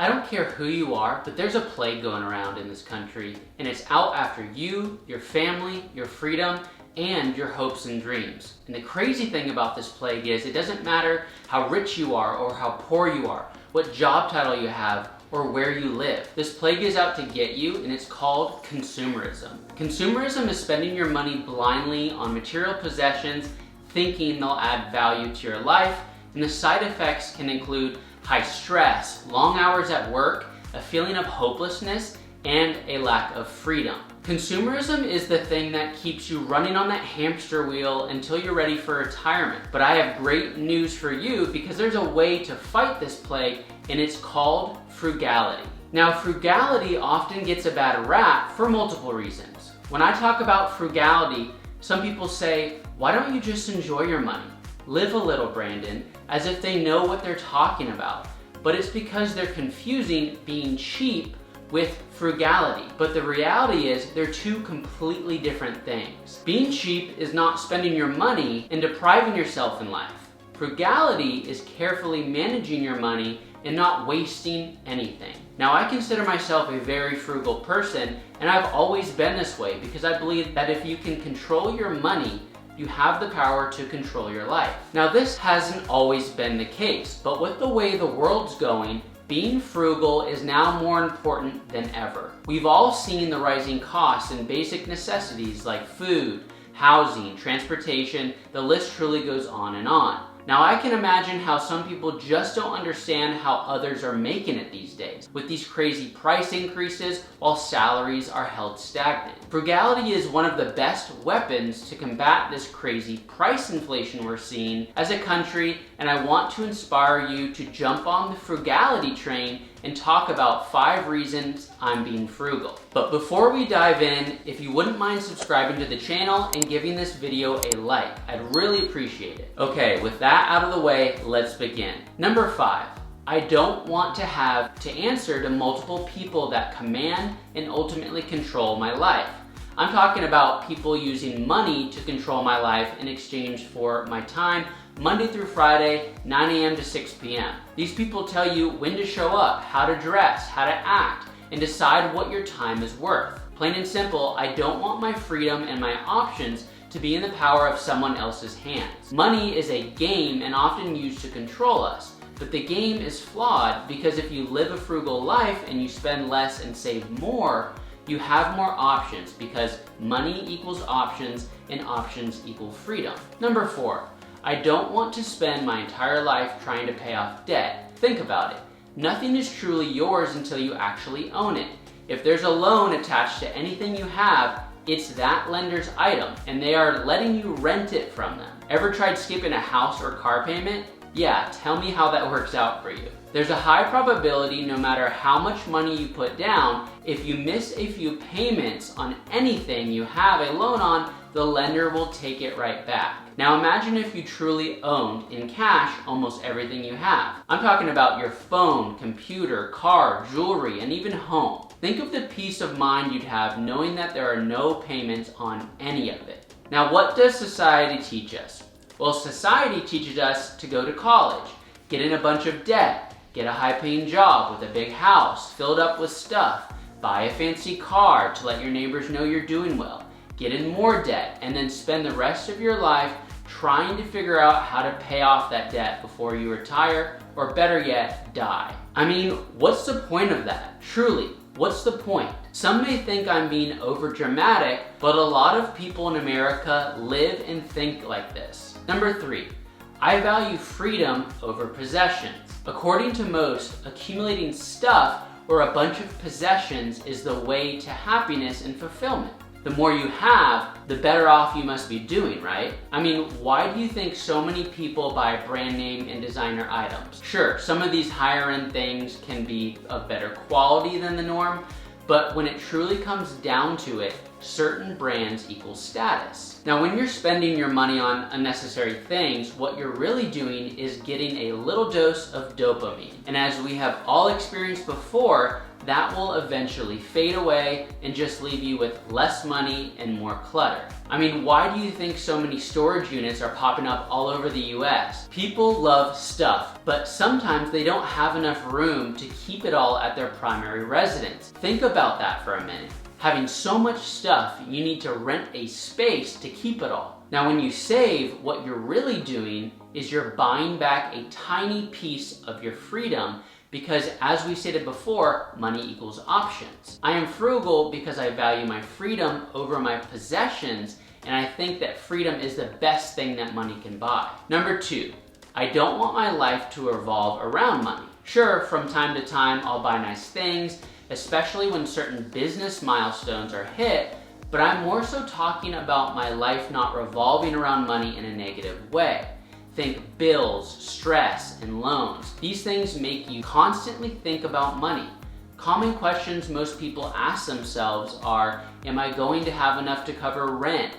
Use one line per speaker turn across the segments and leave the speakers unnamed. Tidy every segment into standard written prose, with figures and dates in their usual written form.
I don't care who you are, but there's a plague going around in this country, and it's out after you, your family, your freedom, and your hopes and dreams. And the crazy thing about this plague is it doesn't matter how rich you are or how poor you are, what job title you have, or where you live. This plague is out to get you, and it's called consumerism. Consumerism is spending your money blindly on material possessions, thinking they'll add value to your life, and the side effects can include high stress, long hours at work, a feeling of hopelessness, and a lack of freedom. Consumerism is the thing that keeps you running on that hamster wheel until you're ready for retirement. But I have great news for you because there's a way to fight this plague, and it's called frugality. Now, frugality often gets a bad rap for multiple reasons. When I talk about frugality, some people say, why don't you just enjoy your money? Live a little, Brandon, as if they know what they're talking about. But it's because they're confusing being cheap with frugality. But the reality is they're two completely different things. Being cheap is not spending your money and depriving yourself in life. Frugality is carefully managing your money and not wasting anything. Now, I consider myself a very frugal person, and I've always been this way because I believe that if you can control your money, you have the power to control your life. Now, this hasn't always been the case, but with the way the world's going, being frugal is now more important than ever. We've all seen the rising costs in basic necessities like food, housing, transportation. The list truly goes on and on. Now, I can imagine how some people just don't understand how others are making it these days, with these crazy price increases while salaries are held stagnant. Frugality is one of the best weapons to combat this crazy price inflation we're seeing as a country, and I want to inspire you to jump on the frugality train and talk about 5 reasons I'm being frugal. But before we dive in, if you wouldn't mind subscribing to the channel and giving this video a like, I'd really appreciate it. Okay, with that out of the way, let's begin. Number 5, I don't want to have to answer to multiple people that command and ultimately control my life. I'm talking about people using money to control my life in exchange for my time, Monday through Friday, 9 a.m. to 6 p.m. These people tell you when to show up, how to dress, how to act, and decide what your time is worth. Plain and simple, I don't want my freedom and my options to be in the power of someone else's hands. Money is a game and often used to control us, but the game is flawed because if you live a frugal life and you spend less and save more, you have more options because money equals options and options equal freedom. Number 4, I don't want to spend my entire life trying to pay off debt. Think about it. Nothing is truly yours until you actually own it. If there's a loan attached to anything you have, it's that lender's item, and they are letting you rent it from them. Ever tried skipping a house or car payment? Yeah, tell me how that works out for you. There's a high probability no matter how much money you put down, if you miss a few payments on anything you have a loan on, the lender will take it right back. Now imagine if you truly owned in cash almost everything you have. I'm talking about your phone, computer, car, jewelry, and even home. Think of the peace of mind you'd have knowing that there are no payments on any of it. Now, what does society teach us? Well, society teaches us to go to college, get in a bunch of debt, get a high-paying job with a big house filled up with stuff, buy a fancy car to let your neighbors know you're doing well, get in more debt, and then spend the rest of your life trying to figure out how to pay off that debt before you retire, or better yet, die. I mean, what's the point of that? Truly, what's the point? Some may think I'm being overdramatic, but a lot of people in America live and think like this. Number 3, I value freedom over possessions. According to most, accumulating stuff or a bunch of possessions is the way to happiness and fulfillment. The more you have, the better off you must be doing, right? I mean, why do you think so many people buy brand name and designer items? Sure, some of these higher end things can be of better quality than the norm, but when it truly comes down to it, certain brands equal status. Now, when you're spending your money on unnecessary things, what you're really doing is getting a little dose of dopamine. And as we have all experienced before, that will eventually fade away and just leave you with less money and more clutter. I mean, why do you think so many storage units are popping up all over the US? People love stuff, but sometimes they don't have enough room to keep it all at their primary residence. Think about that for a minute. Having so much stuff, you need to rent a space to keep it all. Now, when you save, what you're really doing is you're buying back a tiny piece of your freedom, because as we stated before, money equals options. I am frugal because I value my freedom over my possessions, and I think that freedom is the best thing that money can buy. Number 2, I don't want my life to revolve around money. Sure, from time to time I'll buy nice things, especially when certain business milestones are hit, but I'm more so talking about my life not revolving around money in a negative way. Think bills, stress, and loans. These things make you constantly think about money. Common questions most people ask themselves are, am I going to have enough to cover rent,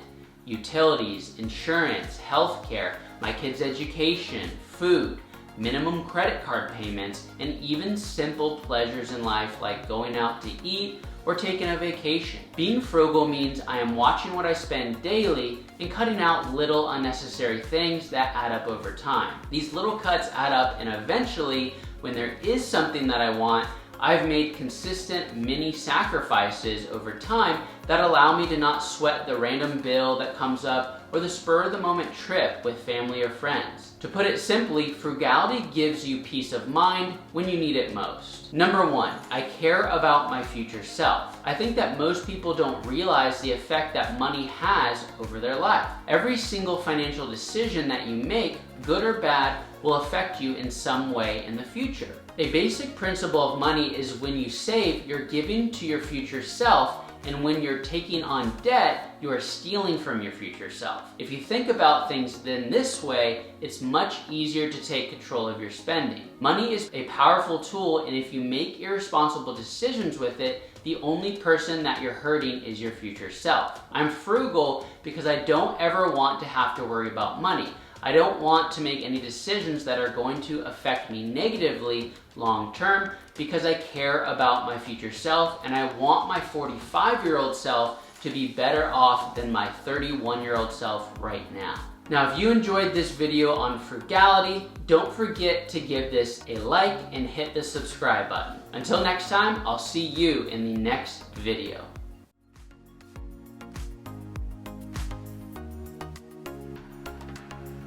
utilities, insurance, healthcare, my kids' education, food, minimum credit card payments, and even simple pleasures in life like going out to eat or taking a vacation. Being frugal means I am watching what I spend daily and cutting out little unnecessary things that add up over time. These little cuts add up, and eventually, when there is something that I want, I've made consistent mini sacrifices over time that allow me to not sweat the random bill that comes up or the spur of the moment trip with family or friends. To put it simply, frugality gives you peace of mind when you need it most. Number 1, I care about my future self. I think that most people don't realize the effect that money has over their life. Every single financial decision that you make, good or bad, will affect you in some way in the future. A basic principle of money is when you save, you're giving to your future self, and when you're taking on debt, you are stealing from your future self. If you think about things then this way, it's much easier to take control of your spending. Money is a powerful tool, and if you make irresponsible decisions with it, the only person that you're hurting is your future self. I'm frugal because I don't ever want to have to worry about money. I don't want to make any decisions that are going to affect me negatively long term, because I care about my future self and I want my 45-year-old self to be better off than my 31-year-old self right now. Now, if you enjoyed this video on frugality, don't forget to give this a like and hit the subscribe button. Until next time, I'll see you in the next video.